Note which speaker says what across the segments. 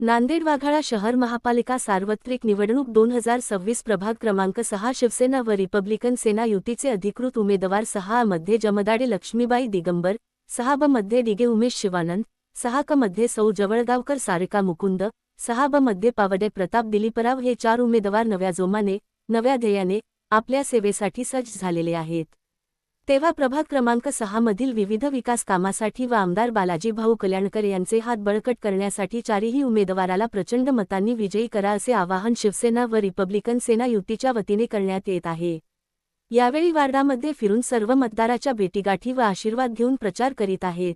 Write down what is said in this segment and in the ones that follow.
Speaker 1: नांदेड वाघाळा शहर महापालिका सार्वत्रिक निवडणूक 2026 प्रभाग क्रमांक 6 शिवसेना व रिपब्लिकन सेना युतीचे अधिकृत उमेदवार 6 मध्ये जमदाडे लक्ष्मीबाई दिगंबर, 6 ब मध्ये डिगे उमेश शिवानंद, 6 क मध्ये सौ जवळगावकर सारिका मुकुंद, 6 ब मध्ये पावडे प्रताप दिलीपराव हे 4 उमेदवार नव्या जोमाने, नव्या ध्येयाने आपल्या सेवेसाठी सज्ज झालेले आहेत। तेव्हा प्रभाग क्रमांक 6 मधील विविध विकास कामासाठी व आमदार बालाजी भाऊ कल्याणकर यांचे हात बळकट करण्यासाठी चारही उमेदवाराला प्रचंड मतांनी विजयी करा असे आवाहन शिवसेना व रिपब्लिकन सेना युतीच्या वतीने करण्यात येत आहे। यावेळी वार्डामध्ये फिरून सर्व मतदाराच्या भेटीगाठी व आशीर्वाद घेऊन प्रचार करीत आहेत।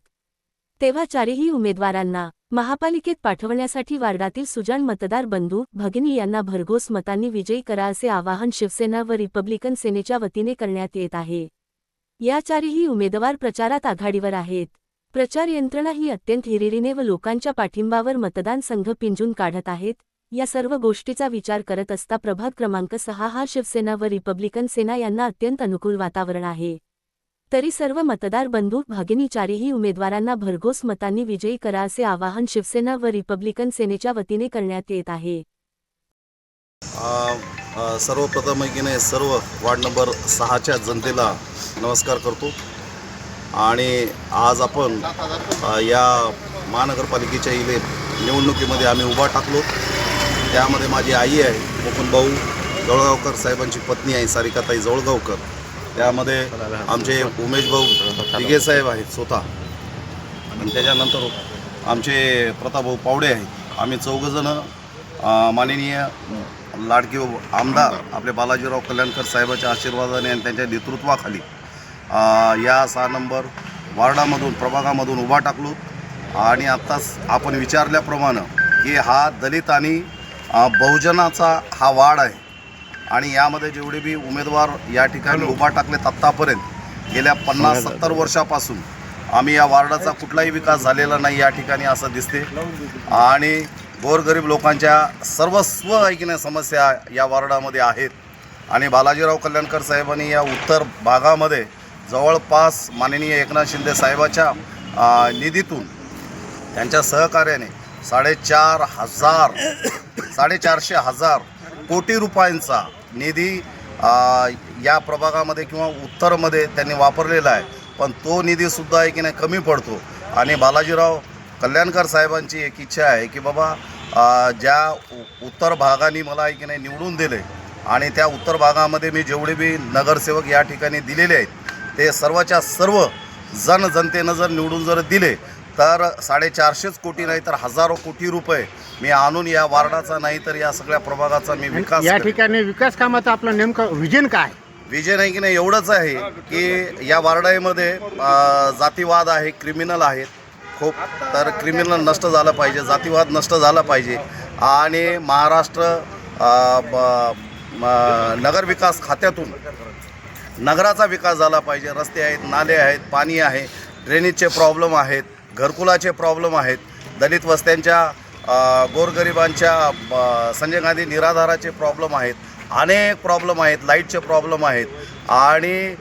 Speaker 1: तेव्हा चारही उमेदवारांना महापालिकेत पाठवण्यासाठी वार्डातील सुजाण मतदार बंधू भगिनी यांना भरघोस मतांनी विजयी करा असे आवाहन शिवसेना व रिपब्लिकन सेनेच्या वतीने करण्यात येत आहे। या चारही उमेदवार प्रचारात आघाडीवर आहेत। प्रचार यंत्रणा ही अत्यंत हिरिरीने व लोकांच्या पाठिंबावर मतदान संघ पिंजून काढत आहेत। या सर्व गोष्टीचा विचार करत असता प्रभाग क्रमांक 6 हा शिवसेना व रिपब्लिकन सेना यांना अत्यंत अनुकूल वातावरण आहे। तरी सर्व मतदार बंधू भगिनी चारही उमेदवारांना भरघोस मतांनी विजयी करा असे आवाहन शिवसेना व रिपब्लिकन सेनेच्या वतीने करण्यात येत आहे।
Speaker 2: सर्वप्रथम सर्व वार्ड नंबर 6च्या जनतेला नमस्कार करतो आणि आज आपण या महानगरपालिकेच्या निवडणुकीमध्ये आम्ही उभा टाकलो। त्यामध्ये माझी आई आहे मुकुंद भाऊ जवळगावकर साहेबांची पत्नी आहे सारिकाताई जवळगावकर, त्यामध्ये आमचे उमेश भाऊ दिगे साहेब आहेत स्वतः, आणि त्याच्यानंतर आमचे प्रताप भाऊ पावडे आहेत। आम्ही चौघजण माननीय लाडके आमदार आपले बालाजीराव कल्याणकर साहेबांच्या आशीर्वादाने आणि त्यांच्या नेतृत्वाखाली या 6 नंबर वार्डामधून प्रभागामधून उभा टाकलो। आणि आत्ताच आपण विचारल्याप्रमाणे की हा दलित आणि बहुजनाचा हा वार्ड आहे आणि यामध्ये जेवढे बी उमेदवार या ठिकाणी उभा टाकलेत आत्तापर्यंत गेल्या 50-70 वर्षापासून आम्ही या वार्डाचा कुठलाही विकास झालेला नाही या ठिकाणी असं दिसते। आणि गोरगरीब लोकांच्या सर्वस्व ऐकण्या समस्या या वार्डामध्ये आहेत आणि बालाजीराव कल्याणकर साहेबांनी या उत्तर भागामध्ये जवळपास माननीय एकनाथ शिंदे साहेबाच्या निधीतून त्यांच्या सहकार्याने 450 कोटी रुपयांचा निधी या प्रभागामध्ये किंवा उत्तरमध्ये त्यांनी वापरलेला आहे। पण तो निधीसुद्धा आहे की नाही कमी पडतो आणि बालाजीराव कल्याणकर साहेबांची एक इच्छा आहे की बाबा ज्या उत्तर भागाने मला आहे की नाही निवडून दिले आणि त्या उत्तर भागामध्ये मी जेवढे बी नगरसेवक या ठिकाणी दिलेले आहेत ते सर्वच्या सर्व जनतेनं जर निवडून जर दिले तर 450 कोटी नाही तर हजारो कोटी रुपये मी आणून या वार्डाचा नाही तर या सगळ्या प्रभागाचा मी विकास
Speaker 3: या ठिकाणी विकास कामाचं आपलं नेमकं विजन काय?
Speaker 2: विजय नाही की नाही एवढंच आहे की या वार्डामध्ये जातीवाद आहे, क्रिमिनल आहेत खूप, तर क्रिमिनल नष्ट झालं पाहिजे, जातीवाद नष्ट झाला पाहिजे आणि महाराष्ट्र नगर विकास खात्यातून नगराचा विकास झाला पाहिजे। रस्ते आहेत, नाले आहेत, पाणी आहे, ड्रेनेजचे प्रॉब्लेम आहेत, घरकुलाचे प्रॉब्लेम आहेत, दलित वस्त्यांच्या गोरगरिबांच्या संजय गांधी निराधाराचे प्रॉब्लेम आहेत, अनेक प्रॉब्लेम आहेत, लाईटचे प्रॉब्लेम आहेत। आणि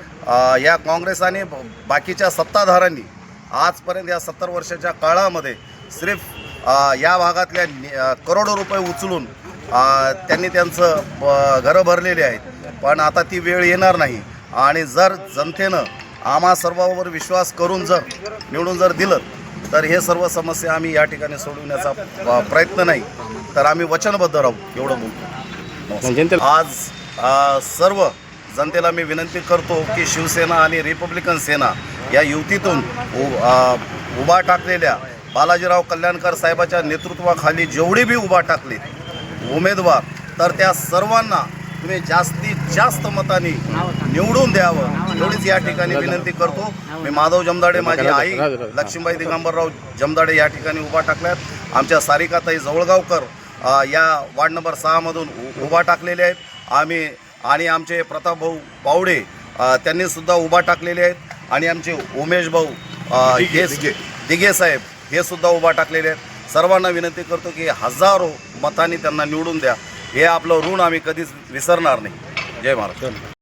Speaker 2: या काँग्रेस आणि बाकीच्या सत्ताधाऱ्यांनी आजपर्यंत या 70 वर्षाच्या काळामध्ये सिर्फ या भागातल्या करोडो रुपये उचलून त्यांनी त्यांचं घरं भरलेले आहेत। पण आता ती वेळ येणार नाही आणि जर जनतेनं आम्हा सर्वांवर विश्वास करून जर निवडून जर दिलं तर हे सर्व समस्या आम्ही या ठिकाणी सोडवण्याचा प्रयत्न नाही तर आम्ही वचनबद्ध राहू एवढं बोलतो। आज सर्व जनतेला मी विनंती करतो की शिवसेना आणि रिपब्लिकन सेना या युतीतून उभा टाकलेल्या बालाजीराव कल्याणकर साहेबाच्या नेतृत्वाखाली जेवढे बी उभा टाकले उमेदवार तर त्या सर्वांना तुम्ही जास्तीत जास्त मतांनी निवडून द्यावं एवढीच या ठिकाणी विनंती करतो। मी माधव जमदाडे, माझी आई लक्ष्मीबाई दिगंबरराव जमदाडे या ठिकाणी उभा टाकल्यात। आमच्या सारिकाताई जवळगावकर या वार्ड नंबर 6 मधून उभा टाकलेले आहेत आम्ही, आणि आमचे प्रताप भाऊ पावडे त्यांनीसुद्धा उभा टाकलेले आहेत आणि आमचे उमेश भाऊ दिगे साहेब हे सुद्धा उभा टाकलेले आहेत। सर्वांना विनंती करतो की हजारो मतांनी त्यांना निवडून द्या, हे आपलं ऋण आम्ही कधीच विसरणार नाही। जय महाराष्ट्र।